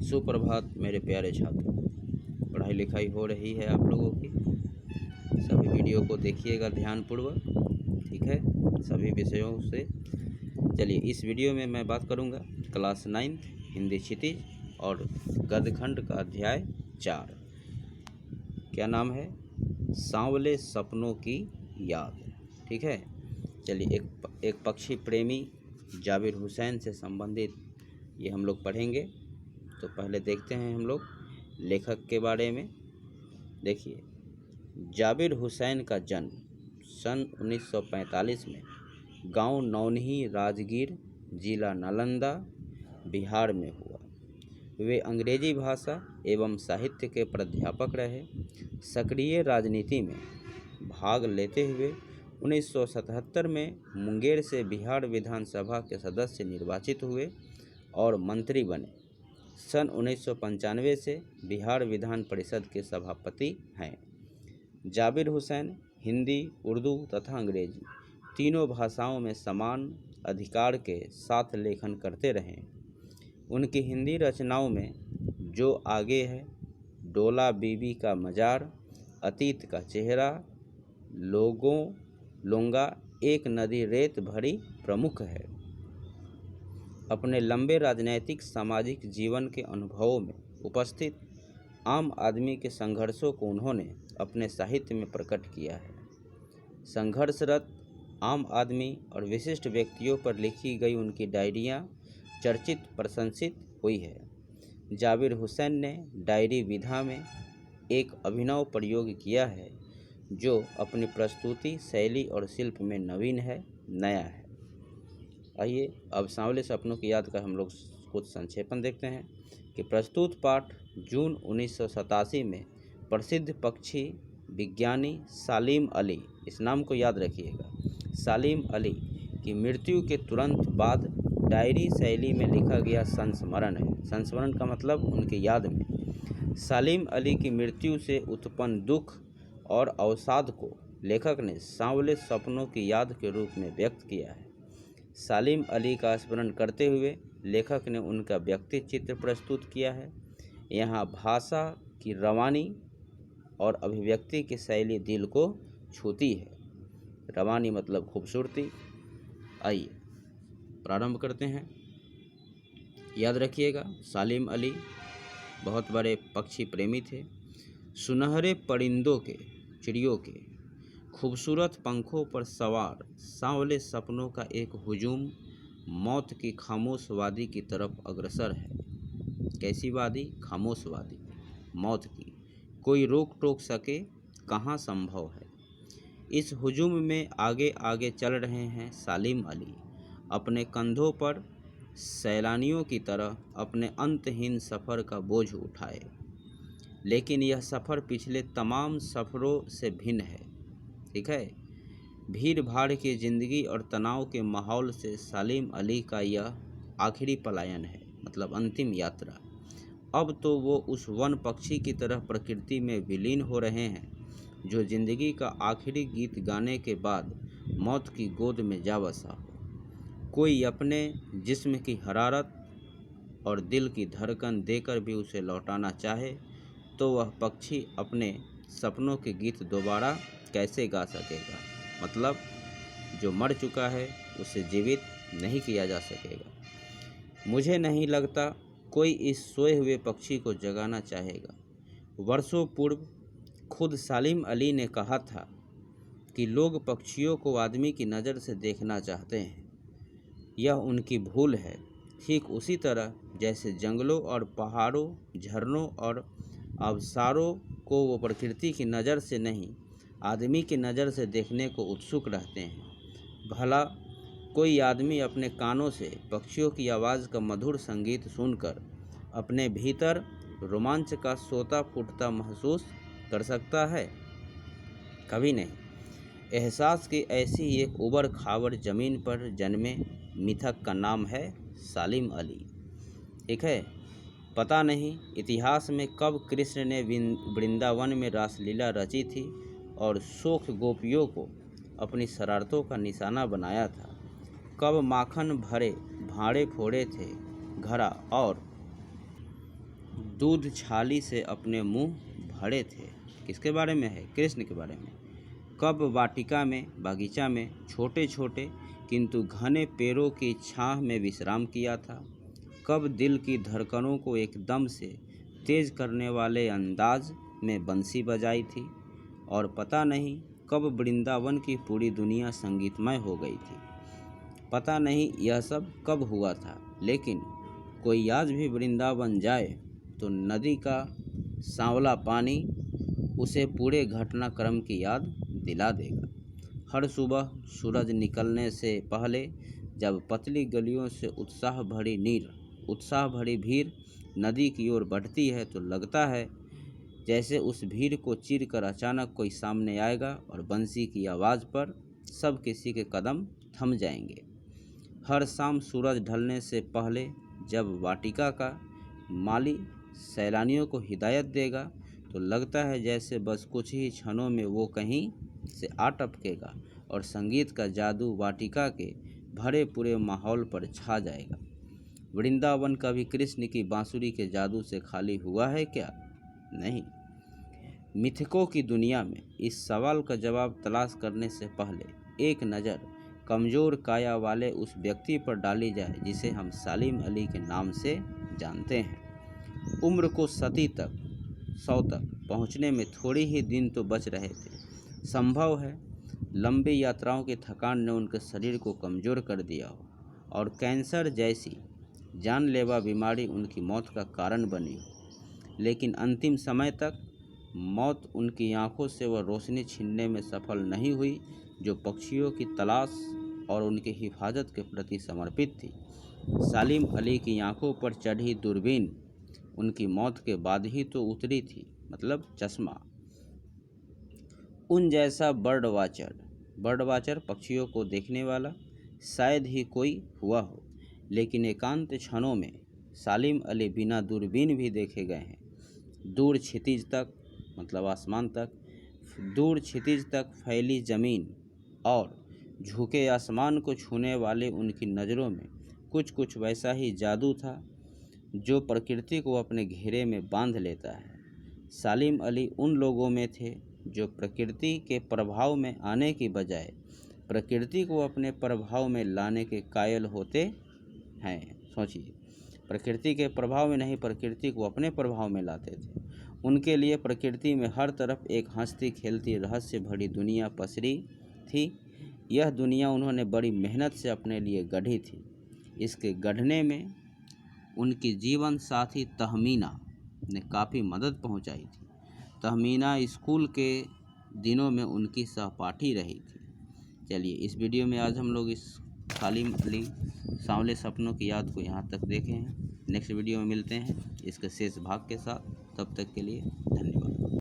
सुप्रभात मेरे प्यारे छात्रों। पढ़ाई लिखाई हो रही है आप लोगों की। सभी वीडियो को देखिएगा ध्यानपूर्वक, ठीक है, सभी विषयों से। चलिए, इस वीडियो में मैं बात करूंगा क्लास 9 हिंदी क्षितिज और गद्यखंड का अध्याय 4। क्या नाम है? सांवले सपनों की याद। ठीक है। चलिए, एक पक्षी प्रेमी जाबिर हुसैन से संबंधित ये हम लोग पढ़ेंगे। तो पहले देखते हैं हम लोग लेखक के बारे में। देखिए, जाबिर हुसैन का जन्म सन 1945 में गांव नौनही, राजगीर, जिला नालंदा, बिहार में हुआ। वे अंग्रेजी भाषा एवं साहित्य के प्राध्यापक रहे। सक्रिय राजनीति में भाग लेते हुए 1977 में मुंगेर से बिहार विधानसभा के सदस्य निर्वाचित हुए और मंत्री बने। सन 1995 से बिहार विधान परिषद के सभापति हैं। जाबिर हुसैन हिंदी, उर्दू तथा अंग्रेजी तीनों भाषाओं में समान अधिकार के साथ लेखन करते रहे। उनकी हिंदी रचनाओं में जो आगे है, डोला बीबी का मजार, अतीत का चेहरा, लोंगा, एक नदी रेत भरी प्रमुख है। अपने लंबे राजनैतिक सामाजिक जीवन के अनुभवों में उपस्थित आम आदमी के संघर्षों को उन्होंने अपने साहित्य में प्रकट किया है। संघर्षरत आम आदमी और विशिष्ट व्यक्तियों पर लिखी गई उनकी डायरियाँ चर्चित प्रशंसित हुई है। जाबिर हुसैन ने डायरी विधा में एक अभिनव प्रयोग किया है जो अपनी प्रस्तुति शैली और शिल्प में नया है। आइए अब सांवले सपनों की याद का हम लोग कुछ संक्षेपण देखते हैं कि प्रस्तुत पाठ जून 1987 में प्रसिद्ध पक्षी विज्ञानी सालिम अली, इस नाम को याद रखिएगा, सालिम अली की मृत्यु के तुरंत बाद डायरी शैली में लिखा गया संस्मरण है। संस्मरण का मतलब उनकी याद में। सालिम अली की मृत्यु से उत्पन्न दुख और अवसाद को लेखक ने सांवले सपनों की याद के रूप में व्यक्त किया है। सालिम अली का स्मरण करते हुए लेखक ने उनका व्यक्ति चित्र प्रस्तुत किया है। यहाँ भाषा की रवानी और अभिव्यक्ति की शैली दिल को छूती है। रवानी मतलब खूबसूरती। आइए प्रारंभ करते हैं। याद रखिएगा, सालिम अली बहुत बड़े पक्षी प्रेमी थे। सुनहरे परिंदों के, चिड़ियों के खूबसूरत पंखों पर सवार सांवले सपनों का एक हुजूम मौत की खामोश वादी की तरफ अग्रसर है। कैसी वादी? खामोश वादी, मौत की। कोई रोक टोक सके कहाँ संभव है। इस हुजूम में आगे आगे चल रहे हैं सालिम अली, अपने कंधों पर सैलानियों की तरह अपने अंतहीन सफ़र का बोझ उठाए। लेकिन यह सफ़र पिछले तमाम सफ़रों से भिन्न है। ठीक है। भीड़ भाड़ की ज़िंदगी और तनाव के माहौल से सालिम अली का यह आखिरी पलायन है, मतलब अंतिम यात्रा। अब तो वो उस वन पक्षी की तरह प्रकृति में विलीन हो रहे हैं जो ज़िंदगी का आखिरी गीत गाने के बाद मौत की गोद में जा बसा हो। कोई अपने जिस्म की हरारत और दिल की धड़कन देकर भी उसे लौटाना चाहे तो वह पक्षी अपने सपनों के गीत दोबारा कैसे गा सकेगा। मतलब जो मर चुका है उसे जीवित नहीं किया जा सकेगा। मुझे नहीं लगता कोई इस सोए हुए पक्षी को जगाना चाहेगा। वर्षों पूर्व खुद सालिम अली ने कहा था कि लोग पक्षियों को आदमी की नज़र से देखना चाहते हैं। यह उनकी भूल है। ठीक उसी तरह जैसे जंगलों और पहाड़ों, झरनों और आबशारों को वो प्रकृति की नज़र से नहीं, आदमी की नज़र से देखने को उत्सुक रहते हैं। भला कोई आदमी अपने कानों से पक्षियों की आवाज़ का मधुर संगीत सुनकर अपने भीतर रोमांच का सोता फूटता महसूस कर सकता है? कभी नहीं। एहसास की ऐसी एक उबड़ खाबड़ ज़मीन पर जन्मे मिथक का नाम है सालिम अली। ठीक है। पता नहीं इतिहास में कब कृष्ण ने वृंदावन में रासलीला रची थी और शोख गोपियों को अपनी शरारतों का निशाना बनाया था। कब माखन भरे भाड़े फोड़े थे घड़ा और दूध छाली से अपने मुंह भरे थे। किसके बारे में है? कृष्ण के बारे में। कब वाटिका में, बागीचा में छोटे छोटे किंतु घने पेड़ों की छाह में विश्राम किया था। कब दिल की धड़कनों को एकदम से तेज करने वाले अंदाज में बंसी बजाई थी। और पता नहीं कब वृंदावन की पूरी दुनिया संगीतमय हो गई थी। पता नहीं यह सब कब हुआ था, लेकिन कोई आज भी वृंदावन जाए तो नदी का सांवला पानी उसे पूरे घटनाक्रम की याद दिला देगा। हर सुबह सूरज निकलने से पहले जब पतली गलियों से उत्साह भरी भीड़ नदी की ओर बढ़ती है तो लगता है जैसे उस भीड़ को चीर कर अचानक कोई सामने आएगा और बंसी की आवाज़ पर सब किसी के कदम थम जाएंगे। हर शाम सूरज ढलने से पहले जब वाटिका का माली सैलानियों को हिदायत देगा तो लगता है जैसे बस कुछ ही क्षणों में वो कहीं से आ टपकेगा और संगीत का जादू वाटिका के भरे पूरे माहौल पर छा जाएगा। वृंदावन कभी कृष्ण की बांसुरी के जादू से खाली हुआ है क्या? नहीं। मिथकों की दुनिया में इस सवाल का जवाब तलाश करने से पहले एक नज़र कमज़ोर काया वाले उस व्यक्ति पर डाली जाए जिसे हम सालिम अली के नाम से जानते हैं। उम्र को 100 तक पहुंचने में थोड़ी ही दिन तो बच रहे थे। संभव है लंबी यात्राओं की थकान ने उनके शरीर को कमज़ोर कर दिया हो और कैंसर जैसी जानलेवा बीमारी उनकी मौत का कारण बनी हो, लेकिन अंतिम समय तक मौत उनकी आंखों से वह रोशनी छीनने में सफल नहीं हुई जो पक्षियों की तलाश और उनकी हिफाजत के प्रति समर्पित थी। सालिम अली की आंखों पर चढ़ी दूरबीन उनकी मौत के बाद ही तो उतरी थी, मतलब चश्मा। उन जैसा बर्ड वाचर पक्षियों को देखने वाला शायद ही कोई हुआ हो, लेकिन एकांत क्षणों में सालिम अली बिना दूरबीन भी देखे गए हैं। दूर क्षितिज तक, मतलब आसमान तक, दूर क्षितिज तक फैली ज़मीन और झुके आसमान को छूने वाले उनकी नज़रों में कुछ वैसा ही जादू था जो प्रकृति को अपने घेरे में बांध लेता है। सालिम अली उन लोगों में थे जो प्रकृति के प्रभाव में आने की बजाय प्रकृति को अपने प्रभाव में लाने के कायल होते हैं। सोचिए, प्रकृति के प्रभाव में नहीं, प्रकृति को अपने प्रभाव में लाते थे। उनके लिए प्रकृति में हर तरफ एक हंसती खेलती रहस्य भरी दुनिया पसरी थी। यह दुनिया उन्होंने बड़ी मेहनत से अपने लिए गढ़ी थी। इसके गढ़ने में उनकी जीवन साथी तहमीना ने काफ़ी मदद पहुंचाई थी। तहमीना स्कूल के दिनों में उनकी सहपाठी रही थी। चलिए, इस वीडियो में आज हम लोग इस सालिम अली सांवले सपनों की याद को यहाँ तक देखे हैं। नेक्स्ट वीडियो में मिलते हैं इसके शेष भाग के साथ। तब तक के लिए धन्यवाद।